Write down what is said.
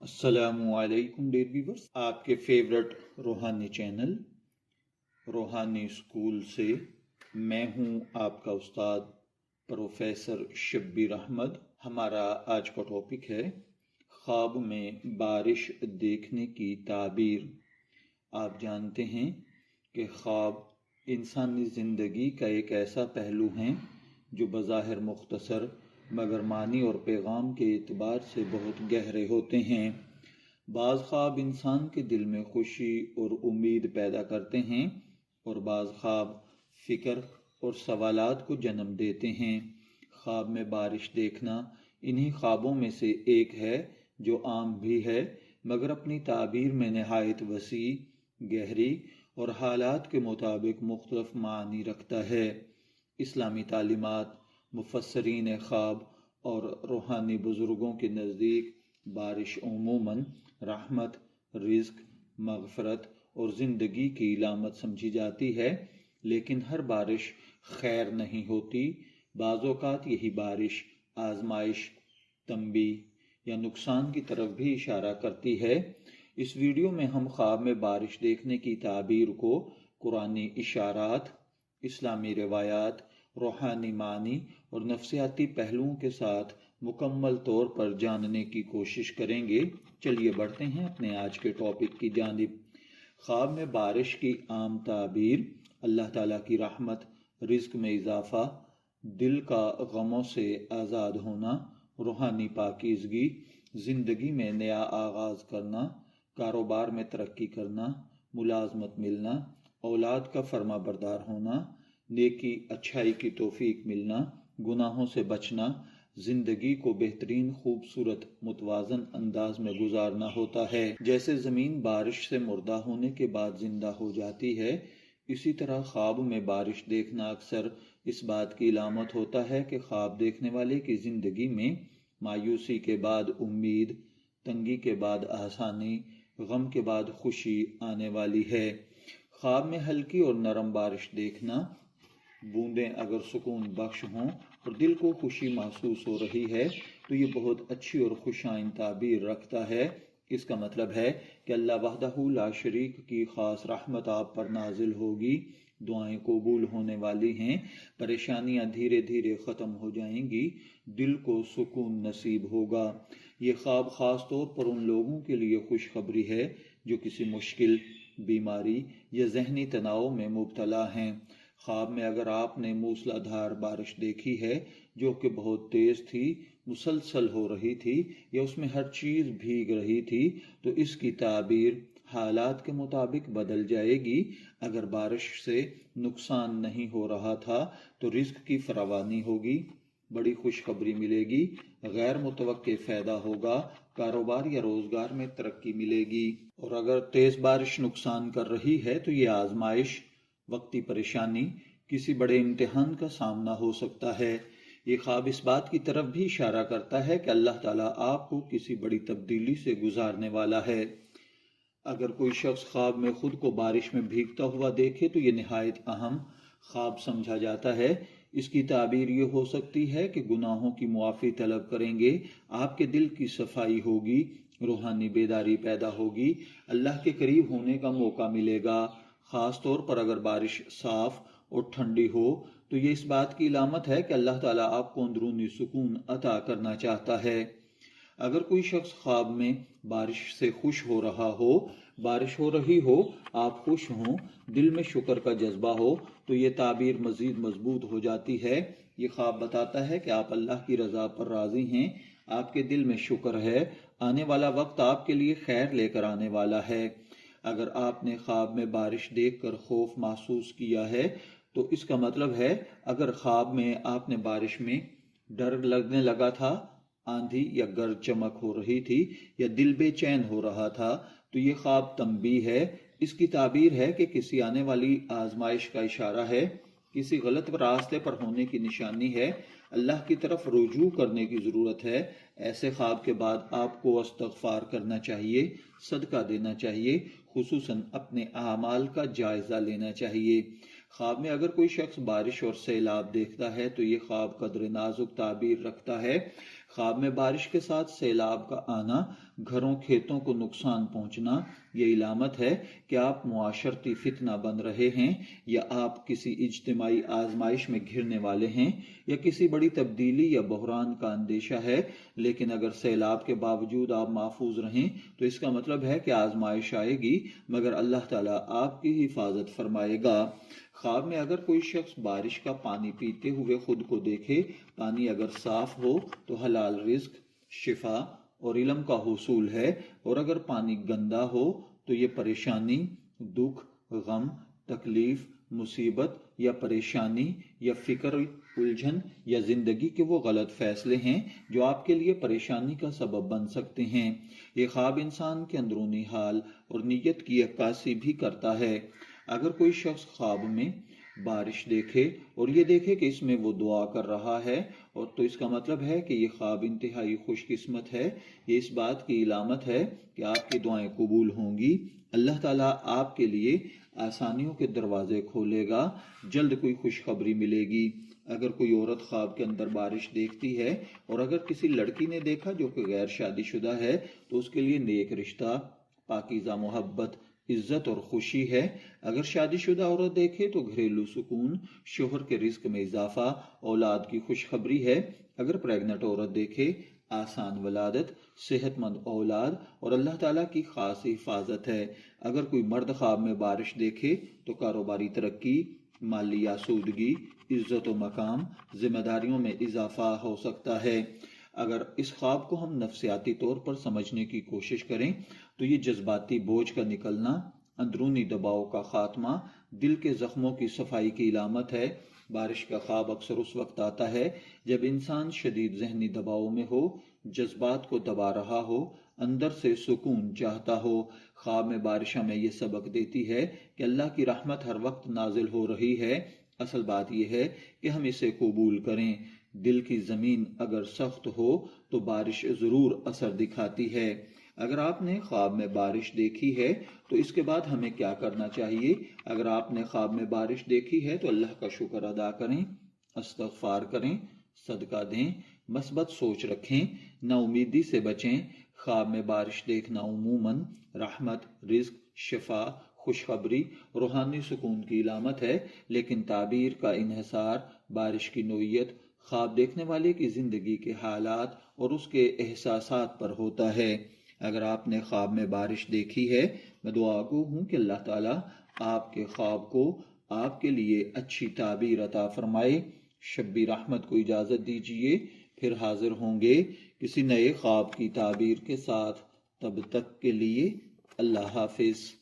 السلام علیکم dear viewers, آپ کے فیورٹ روحانی چینل روحانی اسکول سے میں ہوں آپ کا استاد پروفیسر شبیر احمد۔ ہمارا آج کا ٹاپک ہے خواب میں بارش دیکھنے کی تعبیر۔ آپ جانتے ہیں کہ خواب انسانی زندگی کا ایک ایسا پہلو ہے جو بظاہر مختصر مگر معنی اور پیغام کے اعتبار سے بہت گہرے ہوتے ہیں۔ بعض خواب انسان کے دل میں خوشی اور امید پیدا کرتے ہیں اور بعض خواب فکر اور سوالات کو جنم دیتے ہیں۔ خواب میں بارش دیکھنا انہی خوابوں میں سے ایک ہے جو عام بھی ہے مگر اپنی تعبیر میں نہایت وسیع، گہری اور حالات کے مطابق مختلف معنی رکھتا ہے۔ اسلامی تعلیمات، مفسرین خواب اور روحانی بزرگوں کے نزدیک بارش عموماً رحمت، رزق، مغفرت اور زندگی کی علامت سمجھی جاتی ہے، لیکن ہر بارش خیر نہیں ہوتی۔ بعض اوقات یہی بارش آزمائش، تنبیہ یا نقصان کی طرف بھی اشارہ کرتی ہے۔ اس ویڈیو میں ہم خواب میں بارش دیکھنے کی تعبیر کو قرآنی اشارات، اسلامی روایات، روحانی معنی اور نفسیاتی پہلوؤں کے ساتھ مکمل طور پر جاننے کی کوشش کریں گے۔ چلیے بڑھتے ہیں اپنے آج کے ٹاپک کی جانب۔ خواب میں بارش کی عام تعبیر: اللہ تعالیٰ کی رحمت، رزق میں اضافہ، دل کا غموں سے آزاد ہونا، روحانی پاکیزگی، زندگی میں نیا آغاز کرنا، کاروبار میں ترقی کرنا، ملازمت ملنا، اولاد کا فرما بردار ہونا، نیکی اچھائی کی توفیق ملنا، گناہوں سے بچنا، زندگی کو بہترین خوبصورت متوازن انداز میں گزارنا ہوتا ہے۔ جیسے زمین بارش سے مردہ ہونے کے بعد زندہ ہو جاتی ہے، اسی طرح خواب میں بارش دیکھنا اکثر اس بات کی علامت ہوتا ہے کہ خواب دیکھنے والے کی زندگی میں مایوسی کے بعد امید، تنگی کے بعد آسانی، غم کے بعد خوشی آنے والی ہے۔ خواب میں ہلکی اور نرم بارش دیکھنا، بوندیں اگر سکون بخش ہوں اور دل کو خوشی محسوس ہو رہی ہے تو یہ بہت اچھی اور خوشائن تعبیر رکھتا ہے۔ اس کا مطلب ہے کہ اللہ وحدہ لا شریک کی خاص رحمت آپ پر نازل ہوگی، دعائیں قبول ہونے والی ہیں، پریشانیاں دھیرے دھیرے ختم ہو جائیں گی، دل کو سکون نصیب ہوگا۔ یہ خواب خاص طور پر ان لوگوں کے لیے خوشخبری ہے جو کسی مشکل، بیماری یا ذہنی تناؤ میں مبتلا ہیں۔ خواب میں اگر آپ نے موسلا دھار بارش دیکھی ہے جو کہ بہت تیز تھی، مسلسل ہو رہی تھی یا اس میں ہر چیز بھیگ رہی تھی، تو اس کی تعبیر حالات کے مطابق بدل جائے گی۔ اگر بارش سے نقصان نہیں ہو رہا تھا تو رزق کی فراوانی ہوگی، بڑی خوشخبری ملے گی، غیر متوقع فائدہ ہوگا، کاروبار یا روزگار میں ترقی ملے گی۔ اور اگر تیز بارش نقصان کر رہی ہے تو یہ آزمائش، وقتی پریشانی، کسی بڑے امتحان کا سامنا ہو سکتا ہے۔ یہ خواب اس بات کی طرف بھی اشارہ کرتا ہے کہ اللہ تعالیٰ آپ کو کسی بڑی تبدیلی سے گزارنے والا ہے۔ اگر کوئی شخص خواب میں خود کو بارش میں بھیگتا ہوا دیکھے تو یہ نہایت اہم خواب سمجھا جاتا ہے۔ اس کی تعبیر یہ ہو سکتی ہے کہ گناہوں کی معافی طلب کریں گے، آپ کے دل کی صفائی ہوگی، روحانی بیداری پیدا ہوگی، اللہ کے قریب ہونے کا موقع ملے گا۔ خاص طور پر اگر بارش صاف اور ٹھنڈی ہو تو یہ اس بات کی علامت ہے کہ اللہ تعالیٰ آپ کو اندرونی سکون عطا کرنا چاہتا ہے۔ اگر کوئی شخص خواب میں بارش سے خوش ہو رہا ہو، بارش ہو رہی ہو، آپ خوش ہوں، دل میں شکر کا جذبہ ہو تو یہ تعبیر مزید مضبوط ہو جاتی ہے۔ یہ خواب بتاتا ہے کہ آپ اللہ کی رضا پر راضی ہیں، آپ کے دل میں شکر ہے، آنے والا وقت آپ کے لیے خیر لے کر آنے والا ہے۔ اگر آپ نے خواب میں بارش دیکھ کر خوف محسوس کیا ہے تو اس کا مطلب ہے اگر خواب میں آپ نے بارش میں ڈر لگنے لگا تھا، آندھی یا گرج چمک ہو رہی تھی یا دل بے چین ہو رہا تھا تو یہ خواب تنبیہ ہے۔ اس کی تعبیر ہے کہ کسی آنے والی آزمائش کا اشارہ ہے، کسی غلط راستے پر ہونے کی نشانی ہے، اللہ کی طرف رجوع کرنے کی ضرورت ہے۔ ایسے خواب کے بعد آپ کو استغفار کرنا چاہیے، صدقہ دینا چاہیے، خصوصاً اپنے اعمال کا جائزہ لینا چاہیے۔ خواب میں اگر کوئی شخص بارش اور سیلاب دیکھتا ہے تو یہ خواب قدر نازک تعبیر رکھتا ہے۔ خواب میں بارش کے ساتھ سیلاب کا آنا گھروں کھیتوں کو نقصان پہنچنا یہ علامت ہے کہ آپ معاشرتی فتنہ بن رہے ہیں یا آپ کسی اجتماعی آزمائش میں گھرنے والے ہیں یا کسی بڑی تبدیلی یا بحران کا اندیشہ ہے، لیکن اگر سیلاب کے باوجود آپ محفوظ رہیں تو اس کا مطلب ہے کہ آزمائش آئے گی مگر اللہ تعالیٰ آپ کی حفاظت فرمائے گا۔ خواب میں اگر کوئی شخص بارش کا پانی پیتے ہوئے خود کو دیکھے، پانی اگر صاف ہو تو حلال رزق، شفا اور علم کا حصول ہے، اور اگر پانی گندا ہو تو یہ پریشانی، دکھ، غم، تکلیف، مصیبت یا پریشانی یا فکر، الجھن یا زندگی کے وہ غلط فیصلے ہیں جو آپ کے لیے پریشانی کا سبب بن سکتے ہیں۔ یہ خواب انسان کے اندرونی حال اور نیت کی عکاسی بھی کرتا ہے۔ اگر کوئی شخص خواب میں بارش دیکھے اور یہ دیکھے کہ اس میں وہ دعا کر رہا ہے اور تو اس کا مطلب ہے کہ یہ خواب انتہائی خوش قسمت ہے۔ یہ اس بات کی علامت ہے کہ آپ کی دعائیں قبول ہوں گی، اللہ تعالیٰ آپ کے لیے آسانیوں کے دروازے کھولے گا، جلد کوئی خوشخبری ملے گی۔ اگر کوئی عورت خواب کے اندر بارش دیکھتی ہے اور اگر کسی لڑکی نے دیکھا جو کہ غیر شادی شدہ ہے تو اس کے لیے نیک رشتہ، پاکیزہ محبت، عزت اور خوشی ہے۔ اگر شادی شدہ عورت دیکھے تو گھریلو سکون، شوہر کے رزق میں اضافہ، اولاد کی خوشخبری ہے۔ اگر پریگننٹ عورت دیکھے آسان ولادت، صحت مند اولاد اور اللہ تعالیٰ کی خاص حفاظت ہے۔ اگر کوئی مرد خواب میں بارش دیکھے تو کاروباری ترقی، مالی آسودگی، عزت و مقام، ذمہ داریوں میں اضافہ ہو سکتا ہے۔ اگر اس خواب کو ہم نفسیاتی طور پر سمجھنے کی کوشش کریں تو یہ جذباتی بوجھ کا نکلنا، اندرونی دباؤ کا خاتمہ، دل کے زخموں کی صفائی کی علامت ہے۔ بارش کا خواب اکثر اس وقت آتا ہے جب انسان شدید ذہنی دباؤ میں ہو، جذبات کو دبا رہا ہو، اندر سے سکون چاہتا ہو۔ خواب میں بارش ہمیں یہ سبق دیتی ہے کہ اللہ کی رحمت ہر وقت نازل ہو رہی ہے، اصل بات یہ ہے کہ ہم اسے قبول کریں۔ دل کی زمین اگر سخت ہو تو بارش ضرور اثر دکھاتی ہے۔ اگر آپ نے خواب میں بارش دیکھی ہے تو اس کے بعد ہمیں کیا کرنا چاہیے؟ اگر آپ نے خواب میں بارش دیکھی ہے تو اللہ کا شکر ادا کریں، استغفار کریں، صدقہ دیں، مثبت سوچ رکھیں، نا امیدی سے بچیں۔ خواب میں بارش دیکھنا عموماً رحمت، رزق، شفا، خوشخبری، روحانی سکون کی علامت ہے، لیکن تعبیر کا انحصار بارش کی نوعیت، خواب دیکھنے والے کی زندگی کے حالات اور اس کے احساسات پر ہوتا ہے۔ اگر آپ نے خواب میں بارش دیکھی ہے، میں دعا گو ہوں کہ اللہ تعالیٰ آپ کے خواب کو آپ کے لیے اچھی تعبیر عطا فرمائے۔ شبی رحمت کو اجازت دیجیے، پھر حاضر ہوں گے کسی نئے خواب کی تعبیر کے ساتھ۔ تب تک کے لیے اللہ حافظ۔